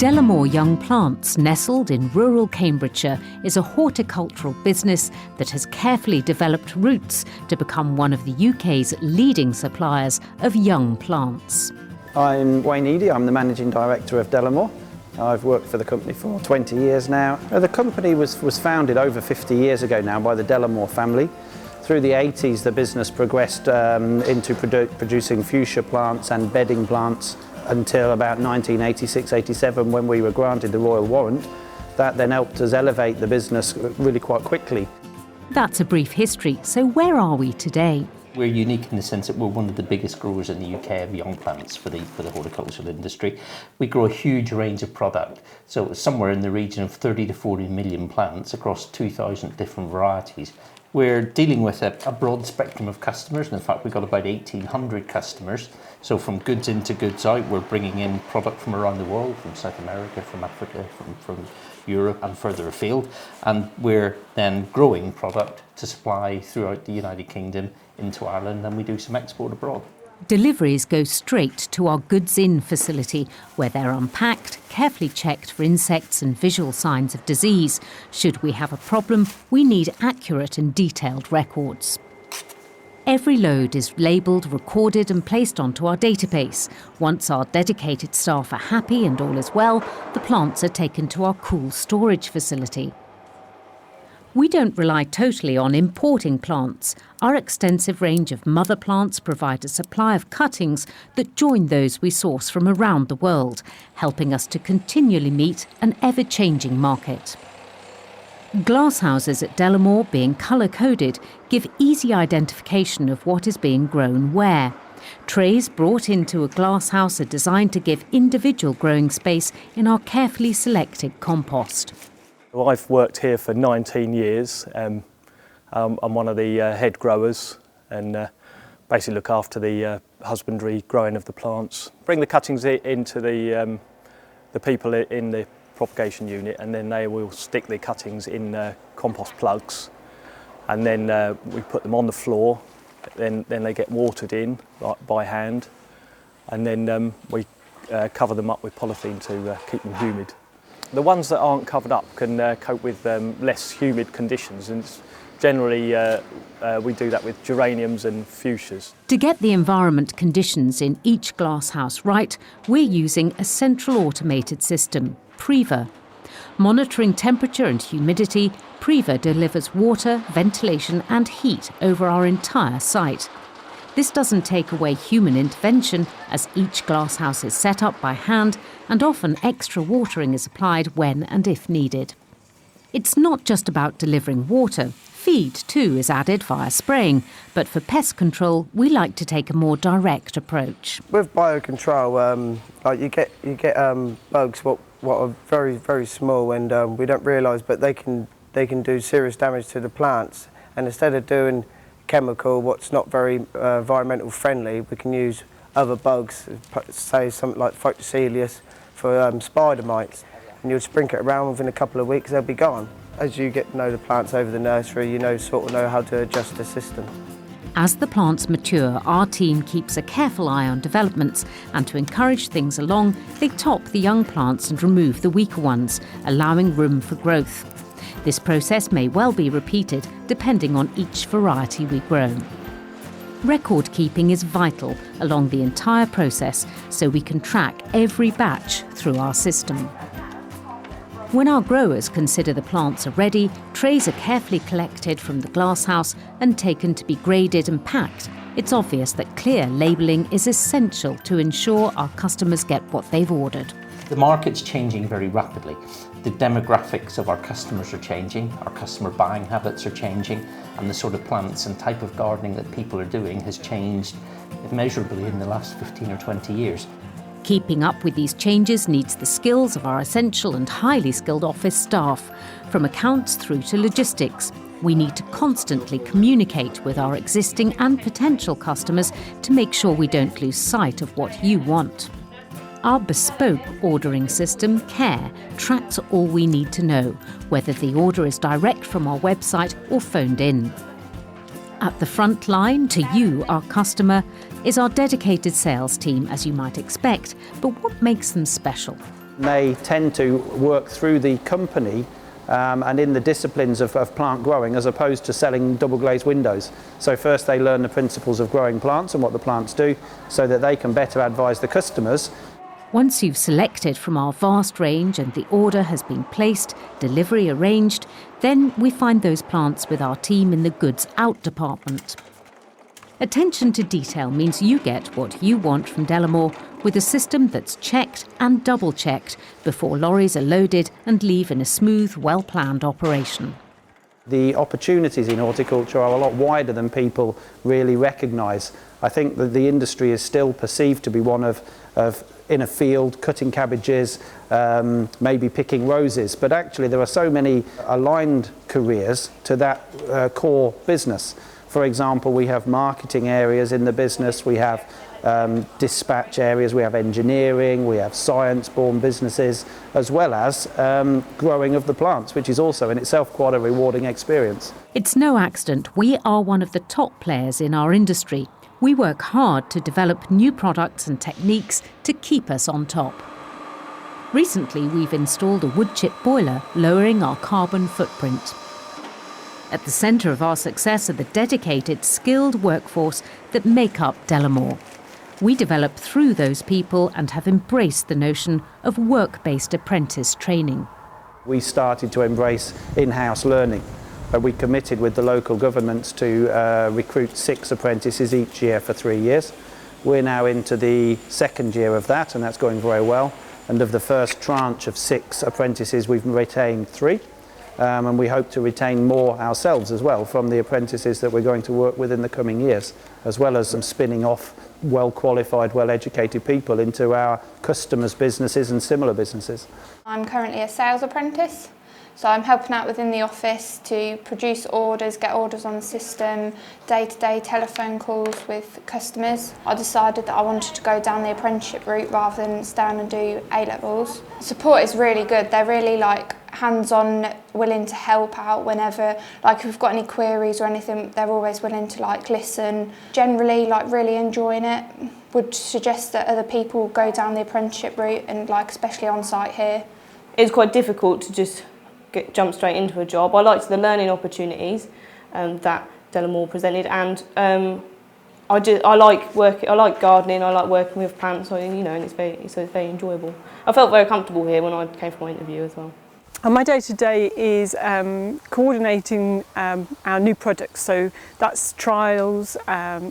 Delamore Young Plants, nestled in rural Cambridgeshire, is a horticultural business that has carefully developed roots to become one of the UK's leading suppliers of young plants. I'm Wayne Eady, I'm the Managing Director of Delamore. I've worked for the company for 20 years now. The company was founded over 50 years ago now by the Delamore family. Through the 80s, the business progressed into producing fuchsia plants and bedding plants until about 1986-87, when we were granted the royal warrant. That then helped us elevate the business really quite quickly. That's a brief history, so where are we today? We're unique in the sense that we're one of the biggest growers in the UK of young plants for the horticultural industry. We grow a huge range of product, so it's somewhere in the region of 30 to 40 million plants across 2,000 different varieties. We're dealing with a broad spectrum of customers, and in fact we've got about 1,800 customers. So from goods in to goods out, we're bringing in product from around the world, from South America, from Africa, from Europe and further afield. And we're then growing product to supply throughout the United Kingdom into Ireland, and we do some export abroad. Deliveries go straight to our goods-in facility, where they're unpacked, carefully checked for insects and visual signs of disease. Should we have a problem, we need accurate and detailed records. Every load is labelled, recorded and placed onto our database. Once our dedicated staff are happy and all is well, the plants are taken to our cool storage facility. We don't rely totally on importing plants. Our extensive range of mother plants provide a supply of cuttings that join those we source from around the world, helping us to continually meet an ever-changing market. Glasshouses at Delamore, being colour-coded, give easy identification of what is being grown where. Trays brought into a glasshouse are designed to give individual growing space in our carefully selected compost. Well, I've worked here for 19 years. I'm one of the head growers and basically look after the husbandry, growing of the plants. Bring the cuttings into the people in the propagation unit, and then they will stick the cuttings in compost plugs, and then we put them on the floor. Then they get watered in by hand, and then we cover them up with polythene to keep them humid. The ones that aren't covered up can cope with less humid conditions, and generally we do that with geraniums and fuchsias. To get the environment conditions in each glasshouse right, we're using a central automated system, Prever. Monitoring temperature and humidity, Prever delivers water, ventilation and heat over our entire site. This doesn't take away human intervention, as each glasshouse is set up by hand, and often extra watering is applied when and if needed. It's not just about delivering water. Feed too is added via spraying, but for pest control we like to take a more direct approach. With biocontrol, like you get bugs what are very, very small, and we don't realise, but they can do serious damage to the plants. And instead of doing chemical, what's not very environmental friendly, we can use other bugs, say something like Photocelius for spider mites, and you'll sprinkle it around. Within a couple of weeks they'll be gone. As you get to know the plants over the nursery, you sort of know how to adjust the system. As the plants mature, our team keeps a careful eye on developments, and to encourage things along, they top the young plants and remove the weaker ones, allowing room for growth. This process may well be repeated depending on each variety we grow. Record keeping is vital along the entire process, so we can track every batch through our system. When our growers consider the plants are ready, trays are carefully collected from the glasshouse and taken to be graded and packed. It's obvious that clear labelling is essential to ensure our customers get what they've ordered. The market's changing very rapidly. The demographics of our customers are changing, our customer buying habits are changing, and the sort of plants and type of gardening that people are doing has changed immeasurably in the last 15 or 20 years. Keeping up with these changes needs the skills of our essential and highly skilled office staff. From accounts through to logistics, we need to constantly communicate with our existing and potential customers to make sure we don't lose sight of what you want. Our bespoke ordering system, Care, tracks all we need to know, whether the order is direct from our website or phoned in. At the front line, to you, our customer, is our dedicated sales team, as you might expect. But what makes them special? They tend to work through the company and in the disciplines of plant growing, as opposed to selling double glazed windows. So first they learn the principles of growing plants and what the plants do, so that they can better advise the customers. Once you've selected from our vast range and the order has been placed, delivery arranged, then we find those plants with our team in the goods out department. Attention to detail means you get what you want from Delamore with a system that's checked and double-checked before lorries are loaded and leave in a smooth, well-planned operation. The opportunities in horticulture are a lot wider than people really recognise. I think that the industry is still perceived to be one of in a field, cutting cabbages, maybe picking roses, but actually there are so many aligned careers to that core business. For example, we have marketing areas in the business, we have dispatch areas, we have engineering, we have science-born businesses, as well as growing of the plants, which is also in itself quite a rewarding experience. It's no accident we are one of the top players in our industry. We work hard to develop new products and techniques to keep us on top. Recently, we've installed a wood chip boiler, lowering our carbon footprint. At the centre of our success are the dedicated, skilled workforce that make up Delamore. We develop through those people and have embraced the notion of work-based apprentice training. We started to embrace in-house learning. We committed with the local governments to recruit 6 apprentices each year for 3 years. We're now into the second year of that, and that's going very well. And of the first tranche of 6 apprentices, we've retained 3. And we hope to retain more ourselves as well from the apprentices that we're going to work with in the coming years, as well as some spinning off well-qualified, well-educated people into our customers' businesses and similar businesses. I'm currently a sales apprentice, so I'm helping out within the office to produce orders, get orders on the system, day-to-day telephone calls with customers. I decided that I wanted to go down the apprenticeship route rather than stay on and do A-levels. Support is really good. They're really hands-on, willing to help out whenever, if we've got any queries or anything, they're always willing to listen. Generally, really enjoying it. Would suggest that other people go down the apprenticeship route and especially on site here. It's quite difficult to just jump straight into a job. I liked the learning opportunities that Delamore presented, and I like gardening. I like working with plants, and it's very enjoyable. I felt very comfortable here when I came for my interview as well. And my day-to-day is coordinating our new products, so that's trials,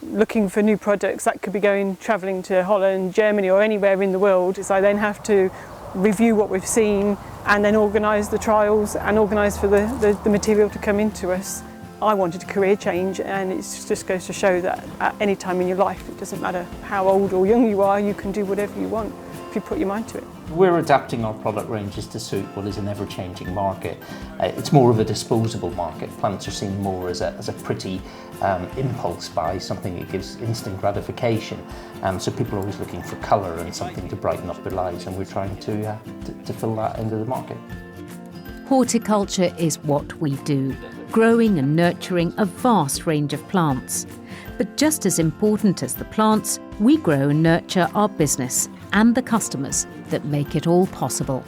looking for new products. That could be travelling to Holland, Germany or anywhere in the world. So I then have to review what we've seen and then organise the trials and organise for the material to come into us. I wanted a career change, and it just goes to show that at any time in your life, it doesn't matter how old or young you are, you can do whatever you want if you put your mind to it. We're adapting our product ranges to suit what is an ever-changing market. It's more of a disposable market. Plants are seen more as a pretty impulse buy, something that gives instant gratification. So people are always looking for colour and something to brighten up their lives, and we're trying to fill that end of the market. Horticulture is what we do, growing and nurturing a vast range of plants. But just as important as the plants, we grow and nurture our business and the customers that make it all possible.